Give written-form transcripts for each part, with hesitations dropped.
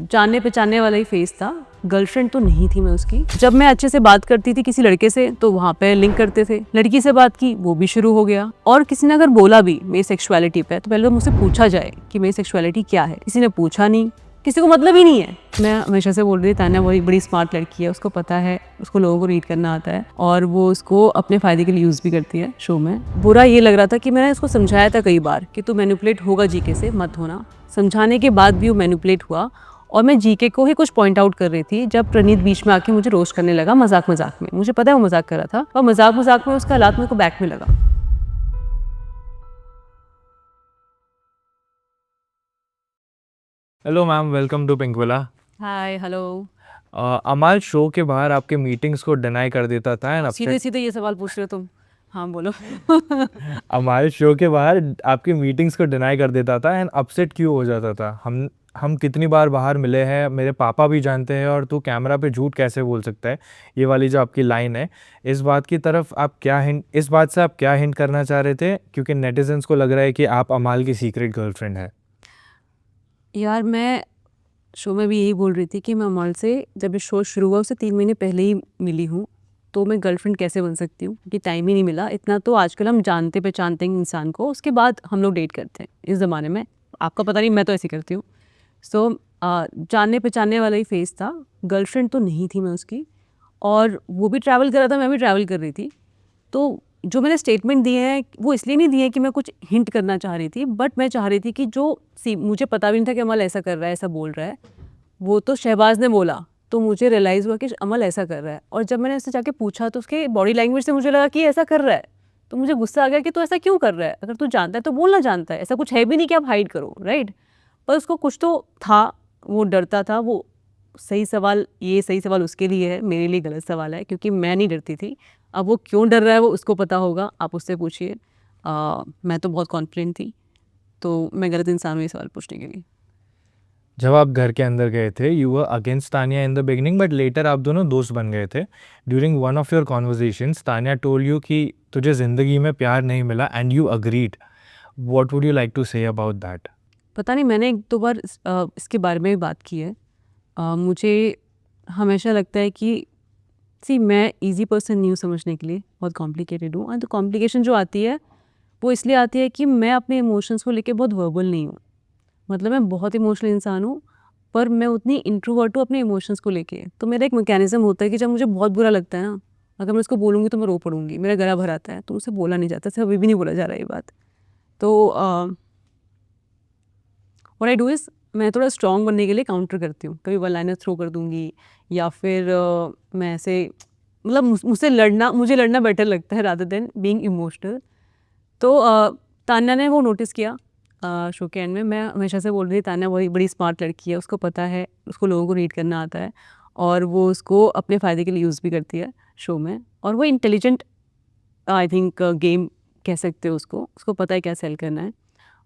जानने पहचानने वाला ही फेस था। गर्लफ्रेंड तो नहीं थी मैं उसकी। जब मैं अच्छे से बात करती थी किसी लड़के से तो वहाँ पे लिंक करते थे, लड़की से बात की वो भी शुरू हो गया। और किसी ने अगर बोला भी मेरी सेक्सुअलिटी पे तो पहले तो मुझसे पूछा जाए कि मेरी सेक्सुअलिटी क्या है। किसी ने पूछा नहीं, किसी को मतलब ही नहीं है। मैं हमेशा से बोल रही थी तान्या वही बड़ी स्मार्ट लड़की है, उसको पता है, उसको लोगों को रीड करना आता है और वो उसको अपने फ़ायदे के लिए यूज़ भी करती है शो में। बुरा ये लग रहा था कि मैंने उसको समझाया था कई बार कि तू मैनिपुलेट होगा जीके से, मत होना। समझाने के बाद भी वो मैनिपुलेट हुआ और मैं जीके को ही कुछ पॉइंट आउट कर रही थी जब प्रणीत बीच में आके मुझे रोस्ट करने लगा मजाक मजाक में। मुझे पता है वो मजाक कर रहा था और मजाक मजाक में उसका हालात मेरे को बैक में लगा। Hello ma'am, welcome to Pinkvilla. Hi hello. Amaal show के बाहर आपके मीटिंग्स को डिनाई कर देता था एंड सीधे अपसेट। सीधे ये सवाल पूछ रहे हो तुम। हाँ बोलो। अमाल शो के बाहर आपकी मीटिंग्स को डिनाई कर देता था एंड अपसेट क्यों हो जाता था? हम कितनी बार बाहर मिले हैं, मेरे पापा भी जानते हैं, और तू कैमरा पे झूठ कैसे बोल सकता है? ये वाली जो आपकी लाइन है, इस बात की तरफ आप क्या हिंट, इस बात से आप क्या हिंट करना चाह रहे थे? क्योंकि नेटिजन्स को लग रहा है कि आप अमाल की सीक्रेट गर्लफ्रेंड है। यार मैं शो में भी यही बोल रही थी कि मैं अमल से जब ये शो शुरू हुआ उससे 3 महीने पहले ही मिली हूँ, तो मैं गर्लफ्रेंड कैसे बन सकती हूँ कि टाइम ही नहीं मिला इतना। तो आजकल हम जानते पहचानते हैं इंसान को, उसके बाद हम लोग डेट करते हैं इस ज़माने में। आपका पता नहीं, मैं तो ऐसे करती हूँ। सो जानने पहचानने वाला ही फेस था। गर्लफ्रेंड तो नहीं थी मैं उसकी, और वो भी ट्रैवल कर रहा था, मैं भी ट्रैवल कर रही थी। तो जो मैंने स्टेटमेंट दिए हैं वो इसलिए नहीं दिए हैं कि मैं कुछ हिंट करना चाह रही थी, बट मैं चाह रही थी कि जो मुझे पता भी नहीं था कि अमल ऐसा कर रहा है, ऐसा बोल रहा है। वो तो शहबाज ने बोला तो मुझे रियलाइज़ हुआ कि अमल ऐसा कर रहा है, और जब मैंने उससे जाके पूछा तो उसके बॉडी लैंग्वेज से मुझे लगा कि ऐसा कर रहा है। तो मुझे गुस्सा आ गया कि तू ऐसा क्यों कर रहा है, अगर तू जानता है तो बोलना जानता है, ऐसा कुछ है भी नहीं कि आप हाइड करो, राइट। पर उसको कुछ तो था, वो डरता था। वो सही सवाल, ये सही सवाल उसके लिए है, मेरे लिए गलत सवाल है क्योंकि मैं नहीं डरती थी। अब वो क्यों डर रहा है वो उसको पता होगा, आप उससे पूछिए। मैं तो बहुत कॉन्फिडेंट थी, तो मैं गलत इंसान हूँ ये सवाल पूछने के लिए। जब आप घर के अंदर गए थे, you were against Tania in the beginning, but later आप दोनों दोस्त बन गए थे। During one of your conversations Tania told you कि तुझे ज़िंदगी में प्यार नहीं मिला and you agreed. What would you like to say about that? पता नहीं, मैंने 1-2 बार इसके बारे में भी बात की है। मुझे हमेशा लगता है कि मैं इजी पर्सन नहीं हूँ समझने के लिए, बहुत कॉम्प्लिकेटेड हूँ। और तो कॉम्प्लिकेशन जो आती है वो इसलिए आती है कि मैं अपने इमोशंस को लेके बहुत वर्बल नहीं हूँ। मतलब मैं बहुत इमोशनल इंसान हूँ, पर मैं उतनी इंट्रोवर्ट हूँ अपने इमोशंस को लेके। तो मेरा एक मैकेनिज्म होता है कि जब मुझे बहुत बुरा लगता है ना, अगर मैं उसको बोलूँगी तो मैं रो पड़ूँगी, मेरा गला भर आता है, तो मुझसे बोला नहीं जाता। अभी भी नहीं बोला जा रहा है ये बात। तो व्हाट आई डू इज़, मैं थोड़ा स्ट्रॉन्ग बनने के लिए काउंटर करती हूँ। कभी वन लाइनर थ्रो कर दूँगी, या फिर मैं ऐसे, मतलब मुझसे लड़ना, मुझे लड़ना बेटर लगता है रादर देन बीइंग इमोशनल। तो तान्या ने वो नोटिस किया शो के एंड में। मैं हमेशा से बोल रही थी तान्या वही बड़ी स्मार्ट लड़की है, उसको पता है, उसको लोगों को रीड करना आता है और वो उसको अपने फ़ायदे के लिए यूज़ भी करती है शो में। और वो इंटेलिजेंट, आई थिंक गेम कह सकते हो उसको, उसको पता है क्या सेल करना है।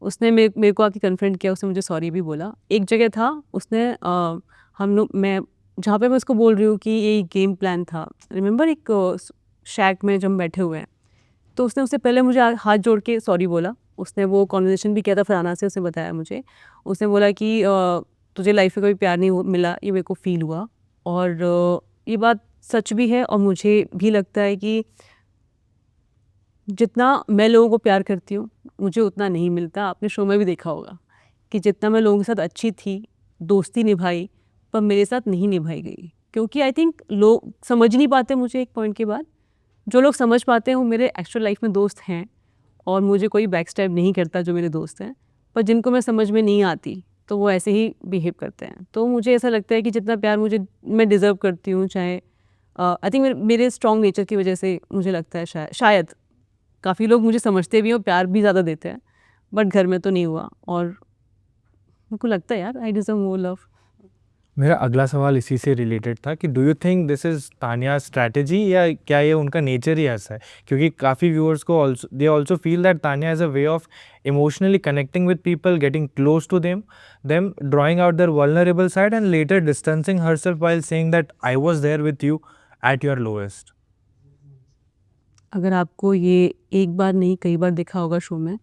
उसने मेरे को आके कन्फ्रंट किया, उसने मुझे सॉरी भी बोला। एक जगह था उसने हम लोग, मैं जहाँ पे मैं उसको बोल रही हूँ कि ये गेम प्लान था, रिमेंबर एक शैक में जब हम बैठे हुए हैं, तो उसने उससे पहले मुझे हाथ जोड़ के सॉरी बोला। उसने वो कॉन्वर्सेशन भी किया था फरहाना से, उसने बताया मुझे। उसने बोला कि तुझे लाइफ में कभी प्यार नहीं मिला, ये मेरे को फील हुआ। और ये बात सच भी है, और मुझे भी लगता है कि जितना मैं लोगों को प्यार करती हूँ मुझे उतना नहीं मिलता। आपने शो में भी देखा होगा कि जितना मैं लोगों के साथ अच्छी थी, दोस्ती निभाई, पर मेरे साथ नहीं निभाई गई, क्योंकि आई थिंक लोग समझ नहीं पाते मुझे एक पॉइंट के बाद। जो लोग समझ पाते हैं वो मेरे एक्चुअल लाइफ में दोस्त हैं, और मुझे कोई बैक स्टैब नहीं करता जो मेरे दोस्त हैं। पर जिनको मैं समझ में नहीं आती तो वो ऐसे ही बिहेव करते हैं। तो मुझे ऐसा लगता है कि जितना प्यार मैं डिज़र्व करती हूँ, चाहे आई थिंक मेरे स्ट्रॉन्ग नेचर की वजह से मुझे लगता है, शायद काफ़ी लोग मुझे समझते भी हैं और प्यार भी ज़्यादा देते हैं, बट घर में तो नहीं हुआ। और मेरे को लगता है यार आई डिज़र्व मोर लव। मेरा अगला सवाल इसी से रिलेटेड था कि do you think this is Tania strategy, या क्या ये उनका नेचर ही ऐसा है? क्योंकि काफ़ी व्यूअर्स को also feel that Tania is a way of emotionally connecting with people, getting close to them drawing out their vulnerable side and later distancing herself while saying that I was there with you at your lowest. अगर आपको ये एक बार नहीं कई बार देखा होगा show में,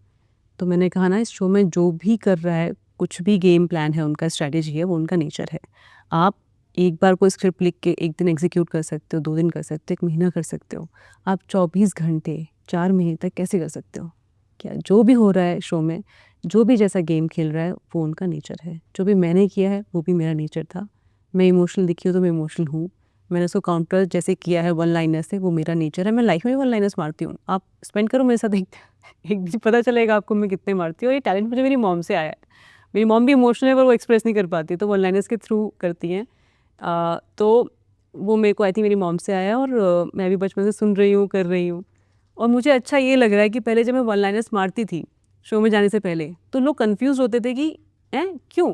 तो मैंने कहा ना, इस शो में जो भी कर रहा है कुछ भी गेम प्लान है उनका, स्ट्रैटेजी है, वो उनका नेचर है। आप एक बार कोई स्क्रिप्ट लिख के 1 दिन एग्जीक्यूट कर सकते हो, 2 दिन कर सकते हो, 1 महीना कर सकते हो। आप 24 घंटे 4 महीने तक कैसे कर सकते हो? क्या जो भी हो रहा है शो में, जो भी जैसा गेम खेल रहा है वो उनका नेचर है। जो भी मैंने किया है वो भी मेरा नेचर था। मैं इमोशनल दिखी हूँ तो मैं इमोशनल हूँ। मैंने उसको काउंटर जैसे किया है वन लाइनर से, वो मेरा नेचर है। मैं लाइफ में वन लाइनर्स मारती हूँ। आप स्पेंड करो मेरे साथ एक दिन पता चलेगा आपको मैं कितने मारती हूँ। और ये टैलेंट मुझे मेरी मॉम से आया है। मेरी मॉम भी इमोशनल है पर वो एक्सप्रेस नहीं कर पाती, तो वन लाइनर्स के थ्रू करती हैं। तो वो मेरे को आई थिंक मेरी मॉम से आया, और मैं भी बचपन से सुन रही हूँ, कर रही हूँ। और मुझे अच्छा ये लग रहा है कि पहले जब मैं वन लाइनर्स मारती थी शो में जाने से पहले, तो लोग कंफ्यूज होते थे कि हैं क्यों।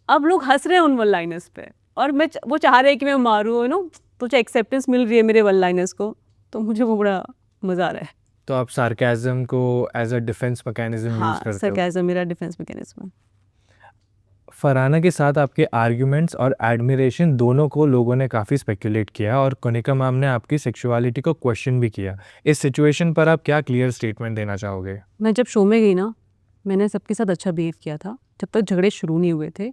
अब लोग हंस रहे हैं उन वन लाइनर्स पे, और वो चाह रहे हैं कि मैं मारूँ, यू नो। तो जो एक्सेप्टेंस मिल रही है मेरे वन लाइनर्स को, तो मुझे वो बड़ा मज़ा आ रहा है। तो आप सार्केज़म को as a defence mechanism use हाँ, करते हो। सरकाज़म मेरा डिफेंस मैकेनिज्म है। फरहाना के साथ आपके आर्ग्यूमेंट्स और एडमिरेशन दोनों को लोगों ने काफ़ी स्पेकुलेट किया, और कनिका मैम ने आपकी सेक्सुअलिटी को क्वेश्चन भी किया। इस सिचुएशन पर आप क्या क्लियर स्टेटमेंट देना चाहोगे? मैं जब शो में गई ना, मैंने सबके साथ अच्छा बिहेव किया था, जब तक झगड़े शुरू नहीं हुए थे।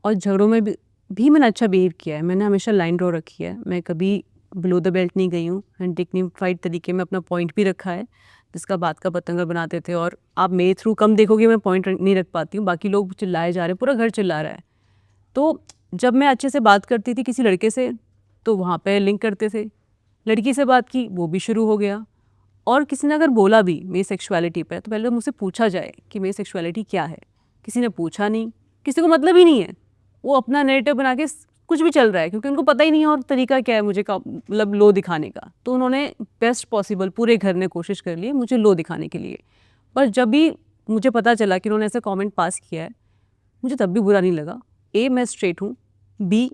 और झगड़ों में भी मैंने अच्छा बिहेव किया है। मैंने हमेशा लाइन ड्रॉ रखी है। मैं कभी बिलो द बेल्ट नहीं गई हूँ, एंड डिग्निफाइड तरीके में अपना पॉइंट भी रखा है, जिसका बात का पतंगर बनाते थे। और आप मेरे थ्रू कम देखोगे, मैं पॉइंट नहीं रख पाती हूँ। बाकी लोग चिल्लाए जा रहे हैं, पूरा घर चिल्ला रहा है। तो जब मैं अच्छे से बात करती थी किसी लड़के से, तो वहाँ पे लिंक करते थे। लड़की से बात की, वो भी शुरू हो गया। और किसी ने अगर बोला भी मेरी सेक्सुअलिटी पे, तो पहले तो मुझसे पूछा जाए कि मेरी सेक्सुअलिटी क्या है। किसी ने पूछा नहीं, किसी को मतलब ही नहीं है। वो अपना नैरेटिव बना के कुछ भी चल रहा है, क्योंकि उनको पता ही नहीं है और तरीका क्या है मुझे मतलब लो दिखाने का। तो उन्होंने बेस्ट पॉसिबल, पूरे घर ने कोशिश कर ली मुझे लो दिखाने के लिए। पर जब भी मुझे पता चला कि उन्होंने ऐसा कमेंट पास किया है, मुझे तब भी बुरा नहीं लगा। मैं स्ट्रेट हूँ। बी,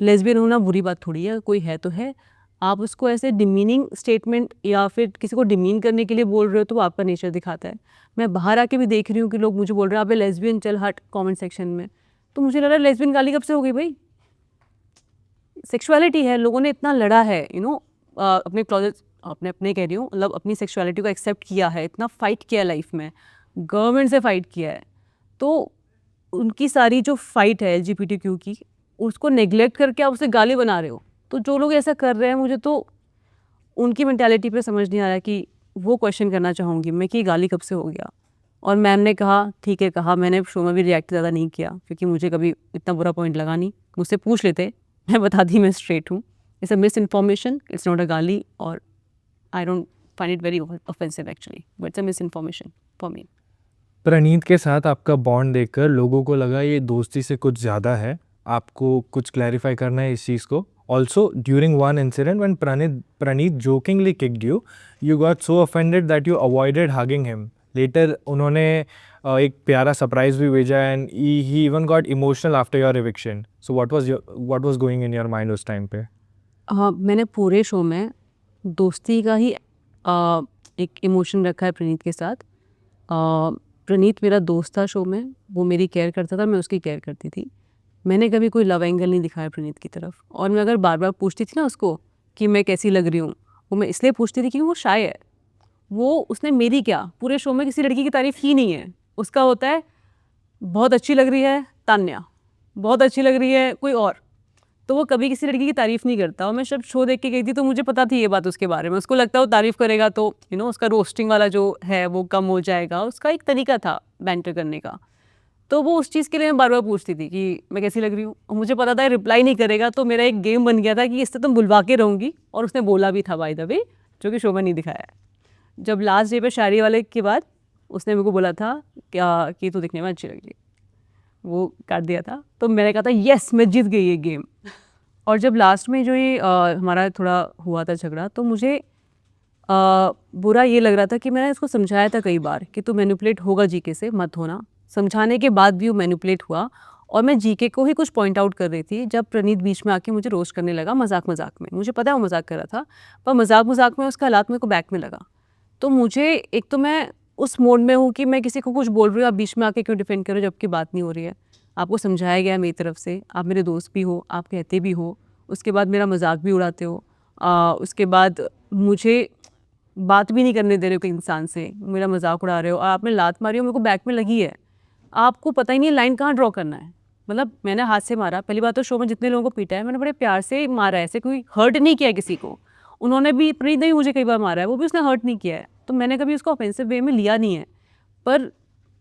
लेस्बियन होना बुरी बात थोड़ी है, कोई है तो है। आप उसको ऐसे डिमीनिंग स्टेटमेंट या फिर किसी को डिमीन करने के लिए बोल रहे हो, तो वो आपका नेचर दिखाता है। मैं बाहर आके भी देख रही हूँ कि लोग मुझे बोल रहे हैं अबे लेस्बियन चल हट कमेंट सेक्शन में। तो मुझे लग रहा है लेस्बियन गाली कब से हो गई भाई? सेक्सुअलिटी है, लोगों ने इतना लड़ा है, अपने क्लोजेट, अपने अपने कह रही हूँ, मतलब अपनी सेक्सुअलिटी को एक्सेप्ट किया है, इतना फाइट किया लाइफ में, गवर्नमेंट से फाइट किया है। तो उनकी सारी जो फाइट है LGBTQ की, उसको नेग्लेक्ट करके आप उसे गाली बना रहे हो। तो जो लोग ऐसा कर रहे हैं, मुझे तो उनकी मेंटालिटी पे समझ नहीं आ रहा कि वो क्वेश्चन करना चाहूँगी मैं कि गाली कब से हो गया। और मैम ने कहा ठीक है, कहा। मैंने शो में भी रिएक्ट ज़्यादा नहीं किया, क्योंकि मुझे कभी इतना बुरा पॉइंट लगा नहीं। मुझसे पूछ लेते, मैं बता दी मैं स्ट्रेट हूँ। It's a misinformation, it's not a गाली। और I don't find it very offensive actually, but it's a misinformation for me. Praneet के साथ आपका बॉन्ड देखकर लोगों को लगा ये दोस्ती से कुछ ज़्यादा है। आपको कुछ क्लैरिफाई करना है इस चीज़ को। Also during one incident when Praneet jokingly kicked you, you got so offended that you avoided hugging him. Later उन्होंने एक प्यारा सरप्राइज भी भेजा, and he even got emotional after your eviction. So what was going in your mind उस time पे? हाँ, मैंने पूरे शो में दोस्ती का ही एक इमोशन रखा है प्रणीत के साथ। प्रणीत मेरा दोस्त था शो में, वो मेरी केयर करता था, मैं उसकी केयर करती थी। मैंने कभी कोई लव एंगल नहीं दिखाया प्रणीत की तरफ। और मैं अगर बार बार पूछती थी ना उसको कि मैं कैसी लग रही हूँ, वो मैं इसलिए पूछती थी क्योंकि वो शाय है। वो उसने मेरी क्या, पूरे शो में किसी लड़की की तारीफ ही नहीं है। उसका होता है बहुत अच्छी लग रही है तान्या, बहुत अच्छी लग रही है कोई और। तो वो कभी किसी लड़की की तारीफ नहीं करता। और मैं जब शो देख के गई थी, तो मुझे पता थी ये बात उसके बारे में। उसको लगता है वो तारीफ करेगा तो उसका रोस्टिंग वाला जो है वो कम हो जाएगा। उसका एक तरीका था बैंटर करने का। तो वो उस चीज़ के लिए मैं बार बार पूछती थी कि मैं कैसी लग रही हूँ। और मुझे पता था रिप्लाई नहीं करेगा, तो मेरा एक गेम बन गया था कि इससे तुम बुलवा के रहूँगी। और उसने बोला भी था बाय द वे, जो कि शो में नहीं दिखाया है। जब लास्ट डे पे शायरी वाले के बाद उसने मेरे को बोला था क्या कि तू दिखने में अच्छी लग रही है, वो काट दिया था। तो मैंने कहा था यस, मैं जीत गई ये गेम। और जब लास्ट में जो ये हमारा थोड़ा हुआ था झगड़ा, तो मुझे बुरा ये लग रहा था कि मैंने इसको समझाया था कई बार कि तू मैनिपुलेट होगा जीके से, मत होना। समझाने के बाद भी वो मैनिपुलेट हुआ। और मैं जीके को ही कुछ पॉइंट आउट कर रही थी, जब प्रणीत बीच में आके मुझे रोस्ट करने लगा मजाक मजाक में। मुझे पता है वो मजाक कर रहा था, पर मजाक मजाक में उसका हालात मेरे को बैक में लगा। तो मुझे एक तो मैं उस मोड में हूँ कि मैं किसी को कुछ बोल रही हूँ, आप बीच में आके क्यों डिफेंड करो जबकि बात नहीं हो रही है। आपको समझाया गया मेरी तरफ से, आप मेरे दोस्त भी हो, आप कहते भी हो, उसके बाद मेरा मजाक भी उड़ाते हो। उसके बाद मुझे बात भी नहीं करने दे रहे हो कि इंसान से, मेरा मजाक उड़ा रहे हो, और आपने लात मारी हो, मेरे को बैक में लगी है। आपको पता ही नहीं लाइन कहाँ ड्रॉ करना है। मतलब मैंने हाथ से मारा, पहली बात तो शो में जितने लोगों को पीटा है मैंने बड़े प्यार से मारा है, ऐसे कोई हर्ट नहीं किया है किसी को। उन्होंने भी प्रीत ने भी मुझे कई बार मारा है, वो भी उसने हर्ट नहीं किया है, तो मैंने कभी उसको ऑफेंसिव वे में लिया नहीं है। पर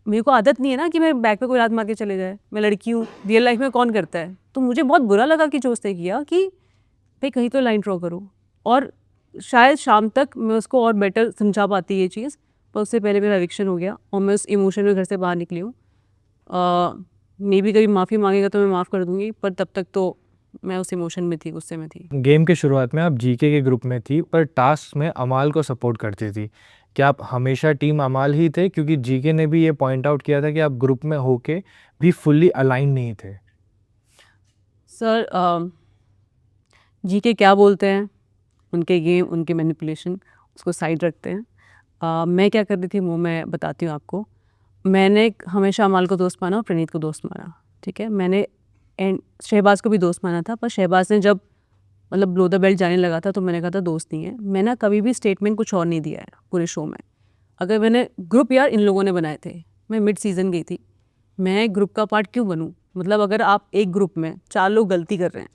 मेरे को आदत नहीं है ना कि मैं बैक पे कोई लात मार के चले जाए, मैं लड़की हूँ, रियल लाइफ में कौन करता है। तो मुझे बहुत बुरा लगा कि जो उसने किया कि भाई कहीं तो लाइन ड्रॉ करो, और शायद शाम तक मैं उसको और बेटर समझा पाती ये चीज़, पर उससे पहले मेरा एविक्शन हो गया और मैं उस इमोशन में घर से बाहर निकली हूँ। मे बी कभी माफ़ी मांगेगा तो मैं माफ़ कर दूंगी, पर तब तक तो मैं उस इमोशन में थी, गुस्से में थी। गेम के शुरुआत में आप जीके के ग्रुप में थी, पर टास्क में अमाल को सपोर्ट करती थी। क्या आप हमेशा टीम अमाल ही थे? क्योंकि जीके ने भी ये पॉइंट आउट किया था कि आप ग्रुप में होके भी फुल्ली अलाइन नहीं थे। सर जी के क्या बोलते हैं, उनके गेम, उनके मैनिपुलेशन, उसको साइड रखते हैं। मैं क्या कर रही थी वो मैं बताती हूँ आपको। मैंने हमेशा अमाल को दोस्त माना और प्रणीत को दोस्त माना, ठीक है। मैंने एंड शहबाज को भी दोस्त माना था, पर शहबाज ने जब मतलब ब्लो द बेल्ट जाने लगा था तो मैंने कहा था दोस्त नहीं है। मैंने ना कभी भी स्टेटमेंट कुछ और नहीं दिया है पूरे शो में। अगर मैंने ग्रुप यार इन लोगों ने बनाए थे, मैं मिड सीज़न गई थी, मैं ग्रुप का पार्ट क्यों बनूँ? मतलब अगर आप एक ग्रुप में 4 लोग गलती कर रहे हैं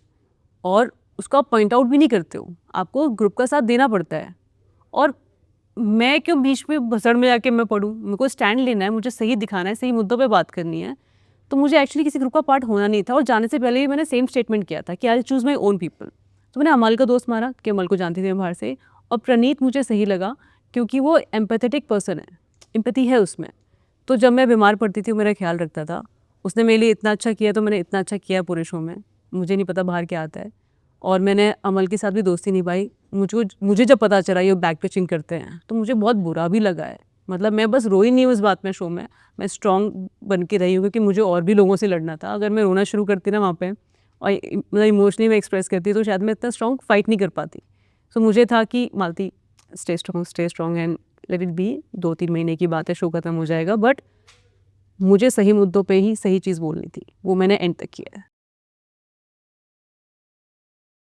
और उसको आप पॉइंट आउट भी नहीं करते हो, आपको ग्रुप का साथ देना पड़ता है। और मैं क्यों बीच में भसड़ में जाके मैं पढ़ूँ? मेरे को स्टैंड लेना है, मुझे सही दिखाना है, सही मुद्दों पे बात करनी है। तो मुझे एक्चुअली किसी ग्रुप का पार्ट होना नहीं था, और जाने से पहले ही मैंने सेम स्टेटमेंट किया था कि I choose my own people. तो मैंने अमल का दोस्त मारा कि अमल को जानती थी मैं बाहर से, और प्रणीत मुझे सही लगा क्योंकि वो एम्पैथेटिक पर्सन है, एम्पैथी है उसमें। तो जब मैं बीमार पड़ती थी वो मेरा ख्याल रखता था। उसने मेरे लिए इतना अच्छा किया तो मैंने इतना अच्छा किया पूरे शो में। मुझे नहीं पता बाहर क्या आता है। और मैंने अमल के साथ भी दोस्ती निभाई। मुझे जब पता चला ये बैक पिचिंग करते हैं तो मुझे बहुत बुरा भी लगा है। मतलब मैं बस रोई नहीं उस बात में शो में, मैं स्ट्रॉन्ग बन के रही हूँ क्योंकि मुझे और भी लोगों से लड़ना था। अगर मैं रोना शुरू करती ना वहाँ पे और मतलब इमोशनली मैं एक्सप्रेस करती तो शायद मैं इतना स्ट्रॉन्ग फाइट नहीं कर पाती। सो मुझे था कि Malti stay strong and let it be. 2-3 महीने की बात है, शो खत्म हो जाएगा, बट मुझे सही मुद्दों पे ही सही चीज़ बोलनी थी, वो मैंने एंड तक किया है।